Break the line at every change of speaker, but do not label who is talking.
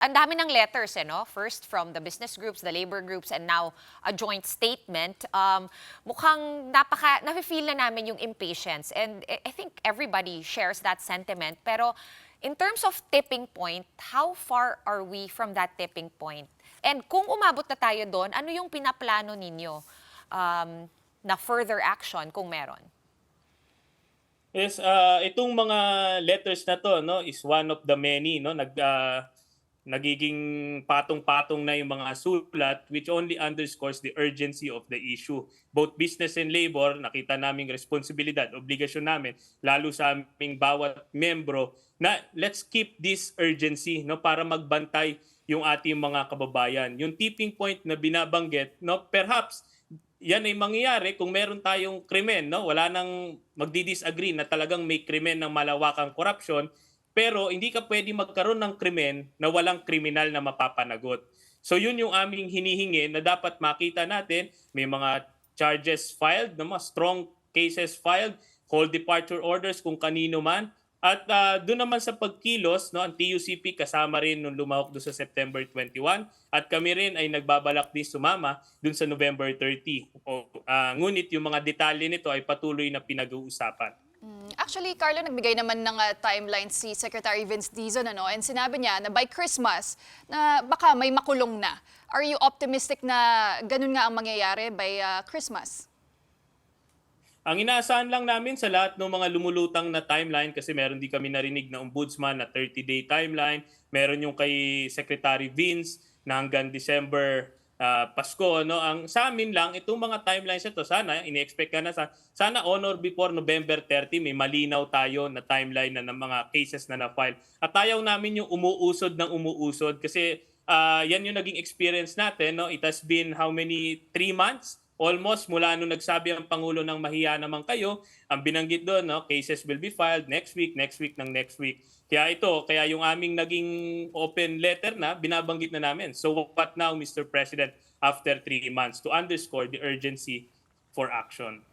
ang dami ng letters, no? First from the business groups, the labor groups, and now a joint statement. Mukhang nafe-feel na namin yung impatience. And I think everybody shares that sentiment. Pero in terms of tipping point, how far are we from that tipping point? And kung umabot na tayo doon, ano yung pinaplano ninyo na further action kung meron?
Yes, itong mga letters na 'to 'no, is one of the many 'no, nagiging patong-patong na yung mga sulat which only underscores the urgency of the issue. Both business and labor, nakita naming responsibilidad, obligasyon namin, lalo sa aming bawat membro, na let's keep this urgency 'no, para magbantay yung ating mga kababayan. Yung tipping point na binabanggit 'no, perhaps yan ay mangyayari kung meron tayong krimen, no? Wala nang magdi-disagree na talagang may krimen ng malawakang korupsyon, pero hindi ka pwede magkaroon ng krimen na walang kriminal na mapapanagot. So yun yung aming hinihingi na dapat makita natin, may mga charges filed, no? Mga strong cases filed, whole departure orders kung kanino man, at doon naman sa pagkilos, no, ang TUCP kasama rin nung lumahok doon sa September 21 at kami rin ay nagbabalak din sumama doon sa November 30. Ngunit yung mga detalye nito ay patuloy na pinag-uusapan.
Actually, Carlo, nagbigay naman ng timeline si Secretary Vince Dizon, ano? And sinabi niya na by Christmas, na baka may makulong na. Are you optimistic na ganun nga ang mangyayari by Christmas?
Ang inaasahan lang namin sa lahat ng mga lumulutang na timeline, kasi meron din kami narinig na ombudsman na 30-day timeline, meron yung kay Secretary Vince na hanggang December Pasko, no? Ang sa amin lang itong mga timelines ito, sana ini-expect ka na sana on or before November 30 may malinaw tayo na timeline na ng mga cases na na-file. At ayaw namin yung umuusod ng umuusod, kasi yan yung naging experience natin, no? It has been how many 3 months almost mula nung nagsabi ang Pangulo ng mahiya naman kayo, ang binanggit doon, no, cases will be filed next week ng next week. Kaya yung aming naging open letter na, binabanggit na namin. So what now, Mr. President, after 3 months to underscore the urgency for action?